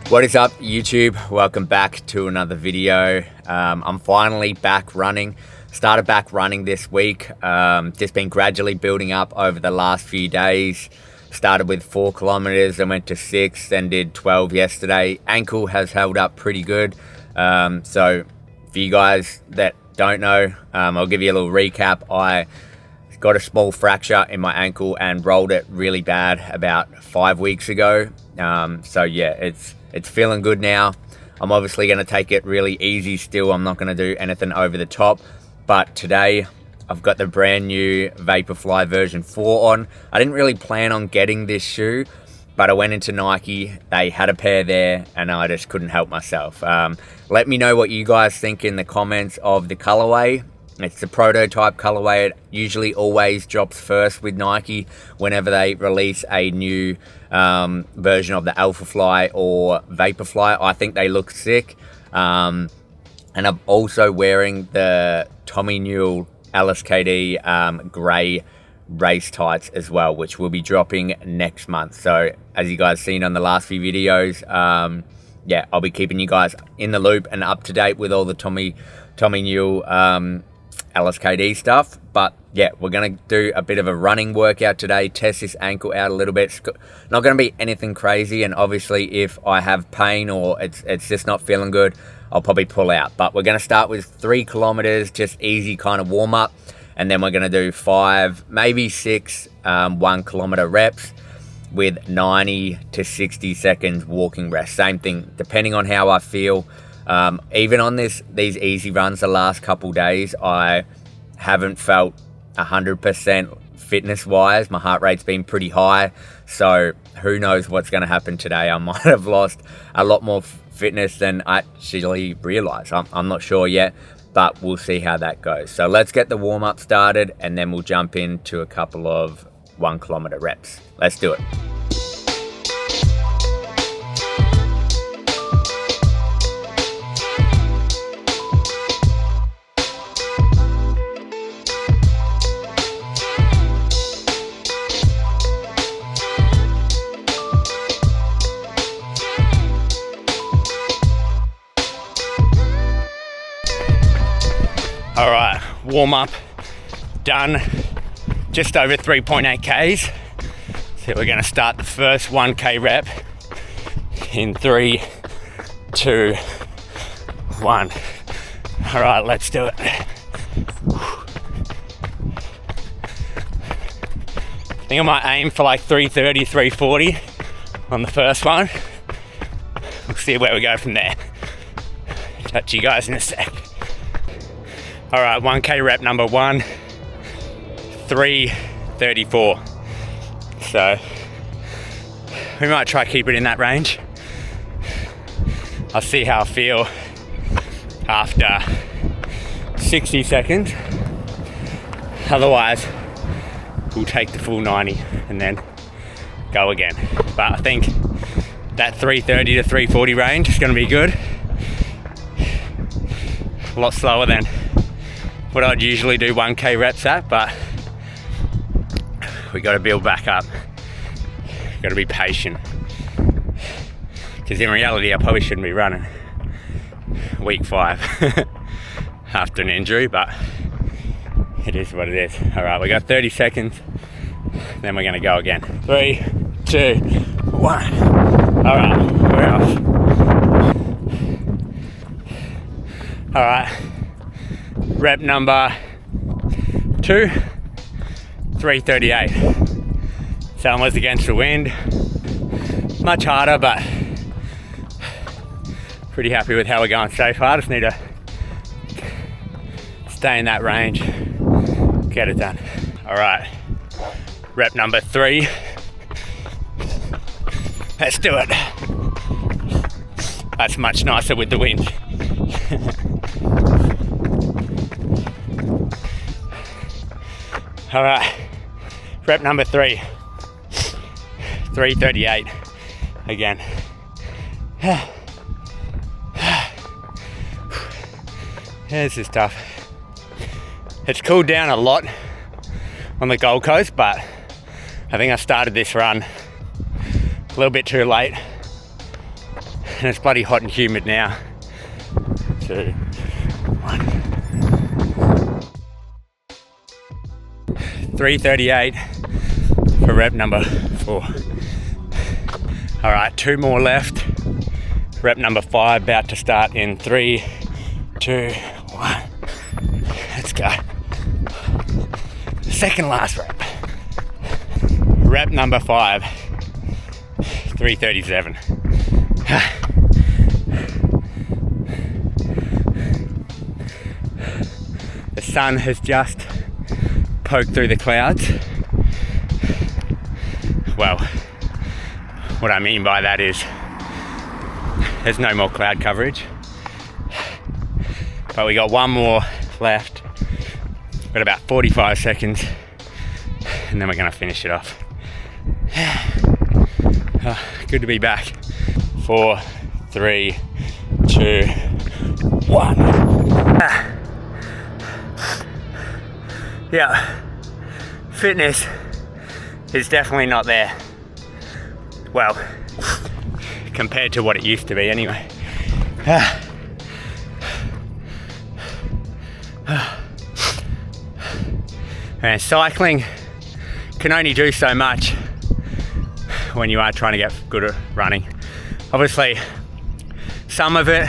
What is up, YouTube? Welcome back to another video. I'm finally back running. Started back running this week. Just been gradually building up over the last few days. Started with 4 kilometers and went to 6, then did 12 yesterday. Ankle has held up pretty good. So for you guys that don't know, I'll give you a little recap. I got a small fracture in my ankle and rolled it really bad about 5 weeks ago. So yeah, it's feeling good now. I'm obviously going to take it really easy still. I'm not going to do anything over the top. But today I've got the brand new Vaporfly version 4 on. I didn't really plan on getting this shoe, but I went into Nike. They had a pair there and I just couldn't help myself. Let me know what you guys think in the comments of the colorway. It's the prototype colorway. It usually always drops first with Nike whenever they release a new version of the Alphafly or Vaporfly. I think they look sick. And I'm also wearing the Tommy Newell LSKD grey race tights as well, which will be dropping next month. So as you guys seen on the last few videos, yeah, I'll be keeping you guys in the loop and up to date with all the Tommy Newell LSKD stuff. But yeah, we're gonna do a bit of a running workout today, test this ankle out a little bit. It's not gonna be anything crazy, and obviously if I have pain or it's just not feeling good, I'll probably pull out. But we're gonna start with 3 kilometers, just easy kind of warm up, and then we're gonna do 5, maybe 6 1 kilometer reps with 90 to 60 seconds walking rest. Same thing, depending on how I feel. Even on these easy runs the last couple days, I haven't felt 100% fitness wise. My heart rate's been pretty high, so who knows what's going to happen today. I might have lost a lot more fitness than I actually realized. I'm not sure yet, but we'll see how that goes. So let's get the warm up started and then we'll jump into a couple of 1 kilometer reps. Let's do it. All right, warm up done, just over 3.8 Ks. So we're gonna start the first 1K rep in 3, 2, 1. All right, let's do it. I think I might aim for like 330, 340 on the first one. We'll see where we go from there. Catch you guys in a sec. All right, 1K rep number 1, 3:34. So we might try keep it in that range. I'll see how I feel after 60 seconds. Otherwise, we'll take the full 90 and then go again. But I think that 330 to 340 range is gonna be good. A lot slower than what I'd usually do 1K reps at, but we got to build back up. Got to be patient, because in reality I probably shouldn't be running week 5 after an injury, but it is what it is. All right, we got 30 seconds, then we're going to go again. 3, 2, 1. All right, we're off. All right, rep number 2, 3:38. So almost against the wind. Much harder, but pretty happy with how we're going so far. Just need to stay in that range, get it done. All right, rep number 3. Let's do it. That's much nicer with the wind. All right, rep number 3, 3:38 again. This is tough. It's cooled down a lot on the Gold Coast, but I think I started this run a little bit too late. and it's bloody hot and humid now. 2, 1. 3:38 for rep number 4. All right, 2 more left. Rep number 5 about to start in 3, 2, 1. Let's go. Second last rep. Rep number 5. 3:37. The sun has just poked through the clouds. Well, what I mean by that is there's no more cloud coverage, but we got 1 more left. Got about 45 seconds, and then we're gonna finish it off. Good to be back. 4, 3, 2, 1. Yeah, fitness is definitely not there. Well, compared to what it used to be anyway. And cycling can only do so much when you are trying to get good at running. Obviously, some of it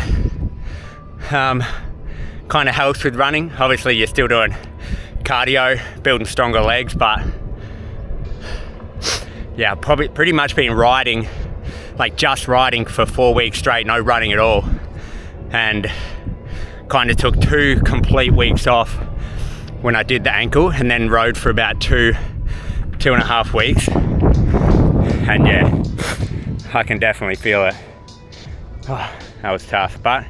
kind of helps with running. Obviously, you're still doing cardio, building stronger legs, but yeah, probably pretty much been riding, like just riding for 4 weeks straight, no running at all, and kind of took 2 complete weeks off when I did the ankle, and then rode for about 2.5 weeks. And yeah, I can definitely feel it. Oh, that was tough, but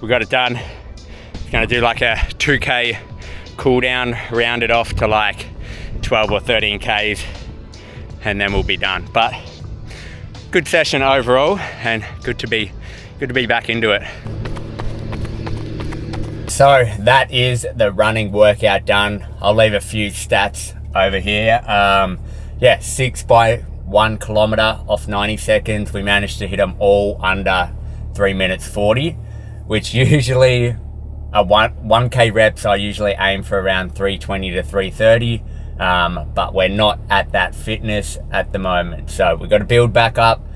we got it done. It's gonna do like a 2K cool down, round it off to like 12 or 13 Ks, and then we'll be done. But good session overall, and good to be back into it. So that is the running workout done. I'll leave a few stats over here. Yeah, 6 by 1 kilometer off 90 seconds. We managed to hit them all under 3 minutes 40, which usually 1K reps I usually aim for around 320 to 330, but we're not at that fitness at the moment, so we've got to build back up.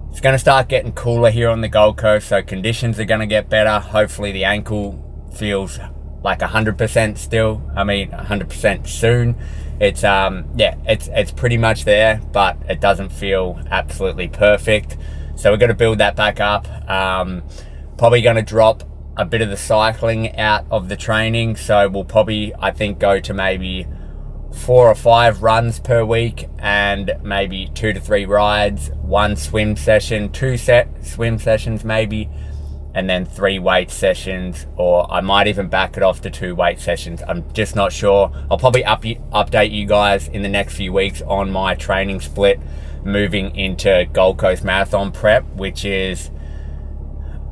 It's going to start getting cooler here on the Gold Coast, so conditions are going to get better. Hopefully the ankle feels like 100% still. I mean 100% soon. It's yeah, it's pretty much there, but it doesn't feel absolutely perfect, so we're going to build that back up. Probably going to drop a bit of the cycling out of the training, so we'll probably, I think, go to maybe 4 or 5 runs per week, and maybe 2 to 3 rides, 1 swim session, 2 swim sessions maybe, and then 3 weight sessions, or I might even back it off to 2 weight sessions. I'm just not sure. I'll probably update you guys in the next few weeks on my training split moving into Gold Coast Marathon prep, which is,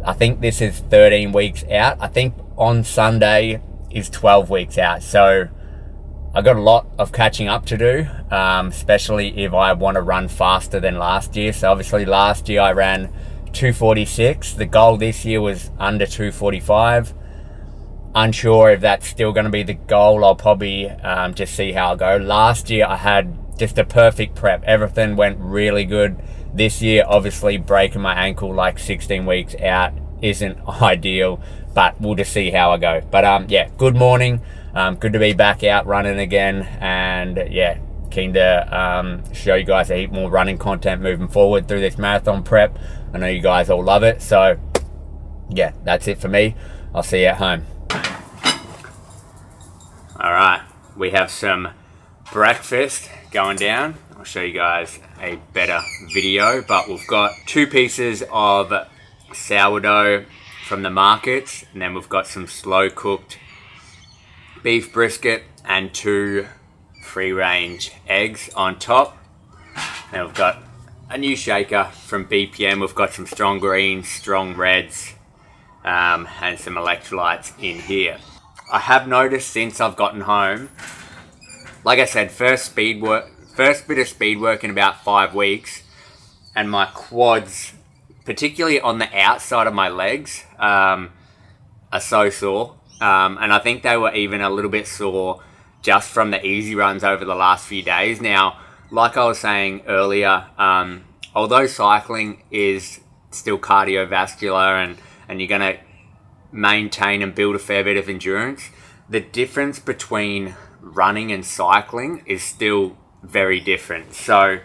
I think this is 13 weeks out. I think on Sunday is 12 weeks out. So I got a lot of catching up to do, especially if I want to run faster than last year. So obviously last year I ran 246. The goal this year was under 245. Unsure if that's still going to be the goal. I'll probably just see how I go. Last year I had just a perfect prep. Everything went really good. This year, obviously breaking my ankle like 16 weeks out isn't ideal, but we'll just see how I go. But yeah, good morning. Good to be back out running again, and yeah, keen to show you guys a heap more running content moving forward through this marathon prep. I know you guys all love it, so yeah, that's it for me. I'll see you at home. All right, we have some breakfast going down. I'll show you guys a better video, but we've got 2 pieces of sourdough from the markets, and then we've got some slow cooked beef brisket and 2 free-range eggs on top. Then we've got a new shaker from BPM. We've got some strong greens, strong reds, and some electrolytes in here. I have noticed since I've gotten home, like I said, first bit of speed work in about 5 weeks, and my quads particularly on the outside of my legs, are so sore. And I think they were even a little bit sore just from the easy runs over the last few days. Now, like I was saying earlier, although cycling is still cardiovascular and you're going to maintain and build a fair bit of endurance, the difference between running and cycling is still very different. So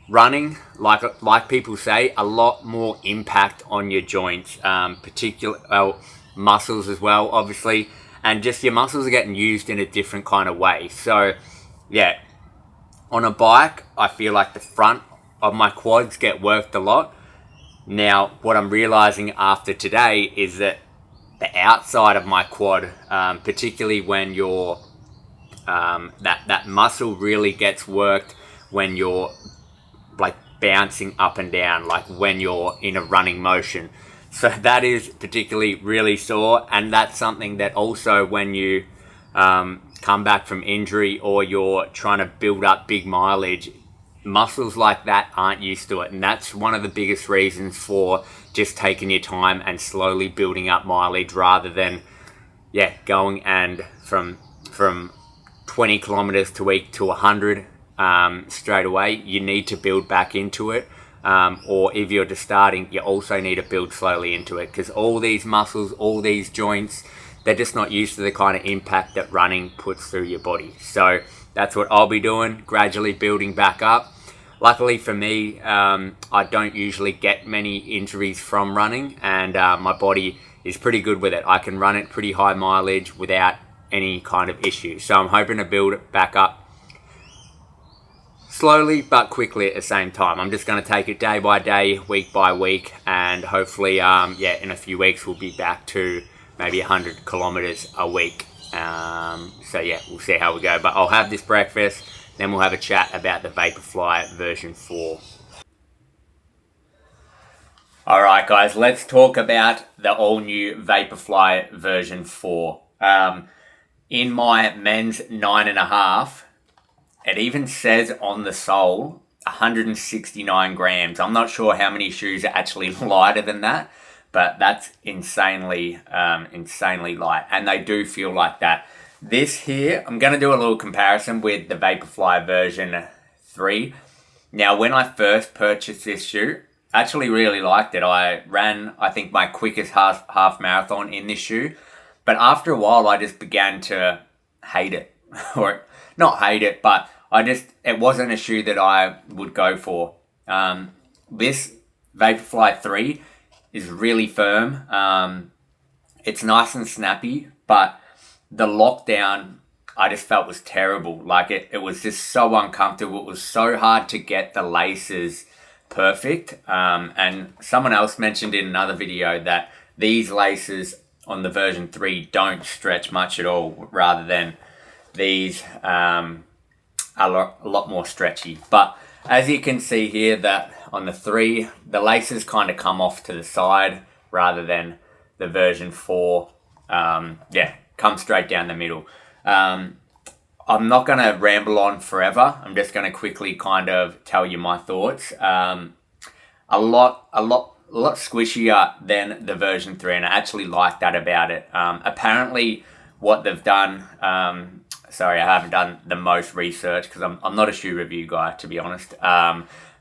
running, like people say, a lot more impact on your joints, muscles as well, obviously, and just your muscles are getting used in a different kind of way. So yeah, on a bike, I feel like the front of my quads get worked a lot. Now, what I'm realizing after today is that the outside of my quad, particularly when you're that muscle really gets worked when you're like bouncing up and down, like when you're in a running motion. So that is particularly really sore, and that's something that also when you come back from injury or you're trying to build up big mileage, muscles like that aren't used to it. And that's one of the biggest reasons for just taking your time and slowly building up mileage rather than going and from 20 kilometers to week to 100 straight away. You need to build back into it, or if you're just starting, you also need to build slowly into it, because all these muscles, all these joints, they're just not used to the kind of impact that running puts through your body. So that's what I'll be doing, gradually building back up. Luckily for me, I don't usually get many injuries from running, and my body is pretty good with it. I can run it pretty high mileage without any kind of issue. So I'm hoping to build it back up slowly but quickly at the same time. I'm just going to take it day by day, week by week, and hopefully, in a few weeks we'll be back to maybe 100 kilometers a week. We'll see how we go. But I'll have this breakfast, then we'll have a chat about the Vaporfly version 4. Alright guys, let's talk about the all-new Vaporfly version 4. In my men's 9.5, it even says on the sole 169 grams. I'm not sure how many shoes are actually lighter than that, but that's insanely light, and they do feel like that. This here, I'm going to do a little comparison with the Vaporfly version 3. Now, when I first purchased this shoe, I actually really liked it. I ran, I think, my quickest half marathon in this shoe, but after a while, I just began to hate it. Or not hate it, but it wasn't a shoe that I would go for. This Vaporfly 3 is really firm. It's nice and snappy, but the lockdown I just felt was terrible. Like it was just so uncomfortable. It was so hard to get the laces perfect. And someone else mentioned in another video that these laces on the version 3 don't stretch much at all, rather than these are a lot more stretchy. But as you can see here, that on the 3, the laces kind of come off to the side, rather than the version 4, come straight down the middle. I'm not going to ramble on forever. I'm just going to quickly kind of tell you my thoughts. A lot squishier than the version 3, and I actually like that about it. Apparently what they've done, sorry, I haven't done the most research because I'm not a shoe review guy, to be honest.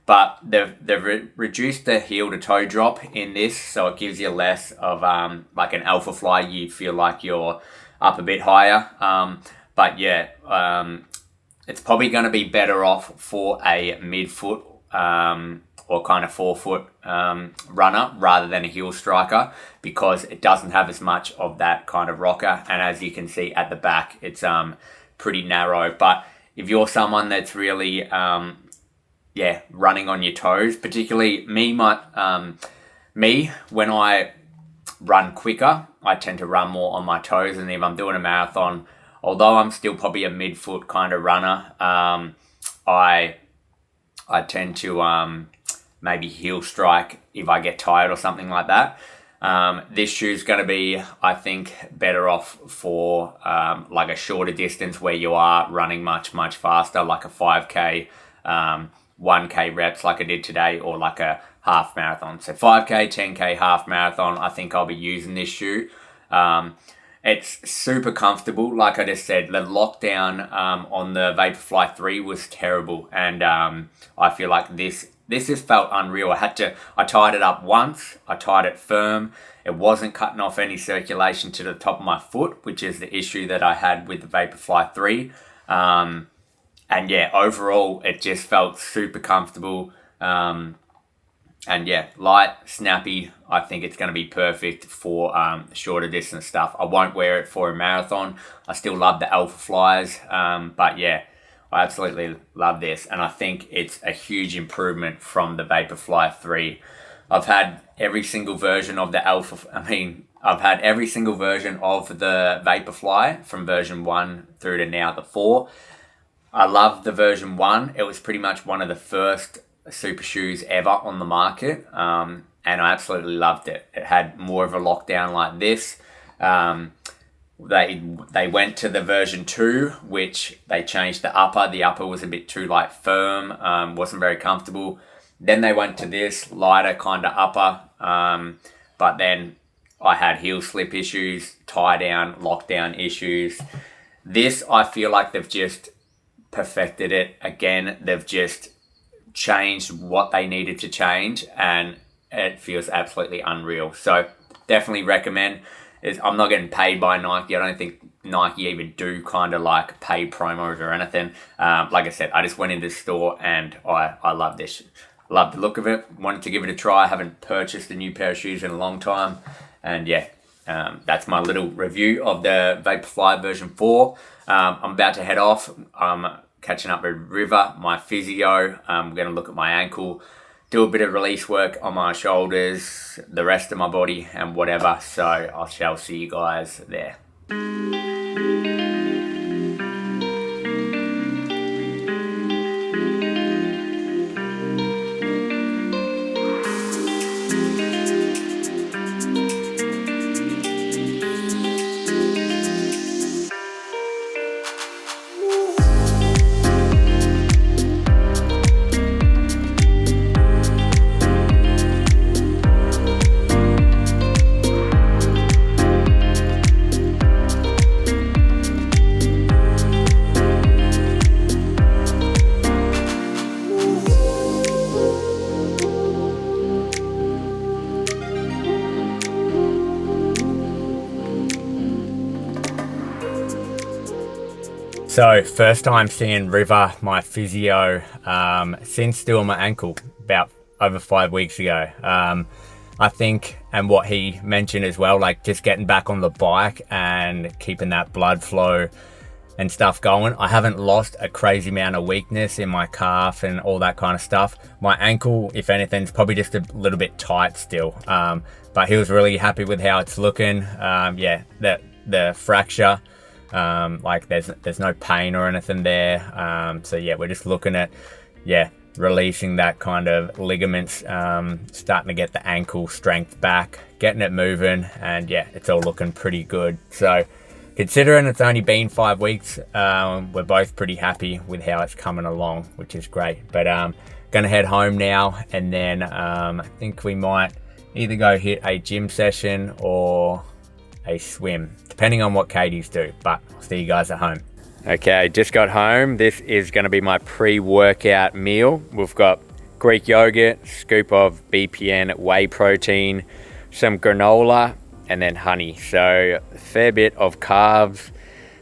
But they've reduced the heel to toe drop in this, so it gives you less of like an Alpha Fly. You feel like you're up a bit higher. It's probably going to be better off for a midfoot or kind of forefoot runner rather than a heel striker, because it doesn't have as much of that kind of rocker. And as you can see at the back, it's pretty narrow. But if you're someone that's really running on your toes, particularly me, when I run quicker, I tend to run more on my toes. And if I'm doing a marathon, although I'm still probably a midfoot kind of runner, I tend to maybe heel strike if I get tired or something like that. This shoe's going to be, I think, better off for like a shorter distance where you are running much faster, like a 5K, 1K reps like I did today, or like a half marathon. So 5K, 10K, half marathon, I think I'll be using this shoe. It's super comfortable. Like I just said, the lockdown on the Vaporfly 3 was terrible, and I feel like this just felt unreal. I tied it up once, I tied it firm. It wasn't cutting off any circulation to the top of my foot, which is the issue that I had with the Vaporfly 3. And yeah, overall, it just felt super comfortable. And yeah, light, snappy. I think it's going to be perfect for shorter distance stuff. I won't wear it for a marathon. I still love the Alpha Flyers. But yeah, I absolutely love this. And I think it's a huge improvement from the Vaporfly 3. I've had every single version of the I've had every single version of the Vaporfly from version 1 through to now the 4. I love the version 1. It was pretty much one of the first super shoes ever on the market. And I absolutely loved it. It had more of a lockdown like this. They went to the version 2, which they changed the upper. The upper was a bit too like firm, wasn't very comfortable. Then they went to this lighter kind of upper. But then I had heel slip issues, tie down, lockdown issues. This, I feel like they've just perfected it again. They've just changed what they needed to change, and it feels absolutely unreal. So definitely recommend. I'm not getting paid by Nike. I don't think Nike even do kind of like paid promos or anything. Like I said, I just went into the store and I love this. Love the look of it. Wanted to give it a try. I haven't purchased a new pair of shoes in a long time. And yeah, that's my little review of the Vaporfly version 4. I'm about to head off. I'm catching up with River, my physio. I'm going to look at my ankle, do a bit of release work on my shoulders, the rest of my body and whatever. So I shall see you guys there. So first time seeing River, my physio, since doing my ankle about over 5 weeks ago. I think, and what he mentioned as well, like just getting back on the bike and keeping that blood flow and stuff going. I haven't lost a crazy amount of weakness in my calf and all that kind of stuff. My ankle, if anything, is probably just a little bit tight still. But he was really happy with how it's looking. Yeah, the fracture, like there's no pain or anything there. So yeah, we're just looking at, releasing that kind of ligaments, starting to get the ankle strength back, getting it moving, and yeah, it's all looking pretty good. So considering it's only been 5 weeks, we're both pretty happy with how it's coming along, which is great. But gonna head home now, and then I think we might either go hit a gym session or a swim, depending on what Katie's do. But I'll see you guys at home. Okay, just got home. This is going to be my pre-workout meal. We've got Greek yogurt, scoop of BPN whey protein, some granola, and then honey. So a fair bit of carbs,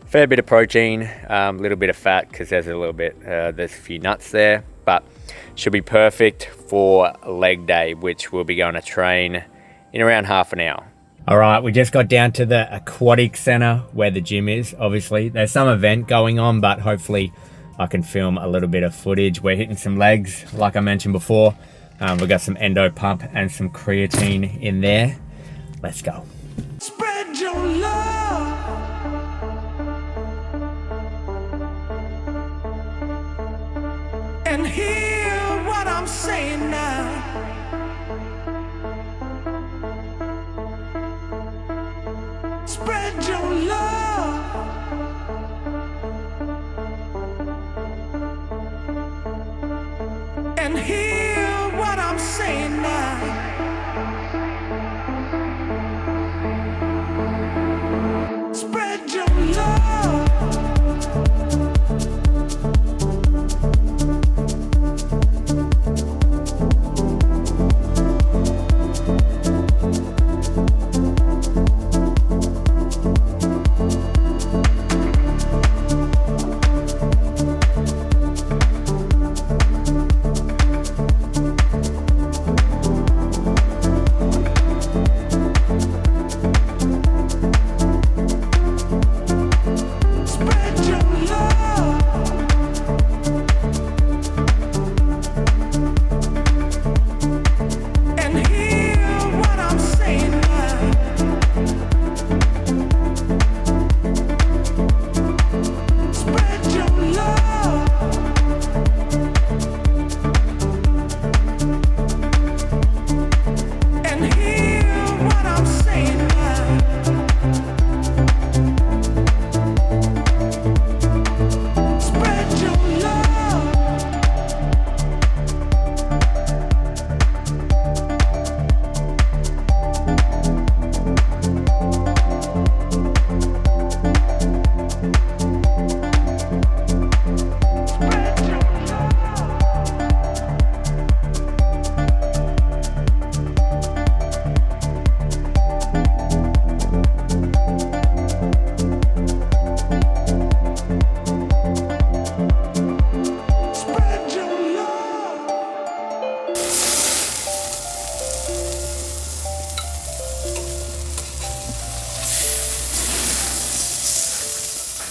fair bit of protein, a little bit of fat because there's a few nuts there, but should be perfect for leg day, which we'll be going to train in around half an hour. All right, we just got down to the aquatic center where the gym is. Obviously, there's some event going on, but hopefully I can film a little bit of footage. We're hitting some legs, like I mentioned before. We've got some endo pump and some creatine in there. Let's go. Spread your love. And hear what I'm saying now. Spread your love.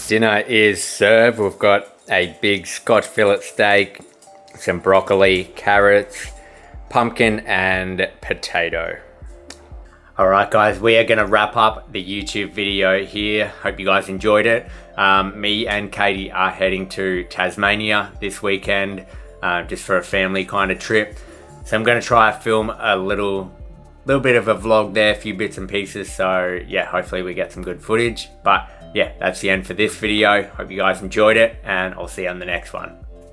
Dinner is served. We've got a big Scotch fillet steak, some broccoli, carrots, pumpkin and potato. Alright guys, we are going to wrap up the YouTube video here. Hope you guys enjoyed it. Me and Katie are heading to Tasmania this weekend, just for a family kind of trip. So I'm going to try to film a little bit of a vlog there, a few bits and pieces. So yeah, hopefully we get some good footage. But yeah, that's the end for this video. Hope you guys enjoyed it, and I'll see you on the next one.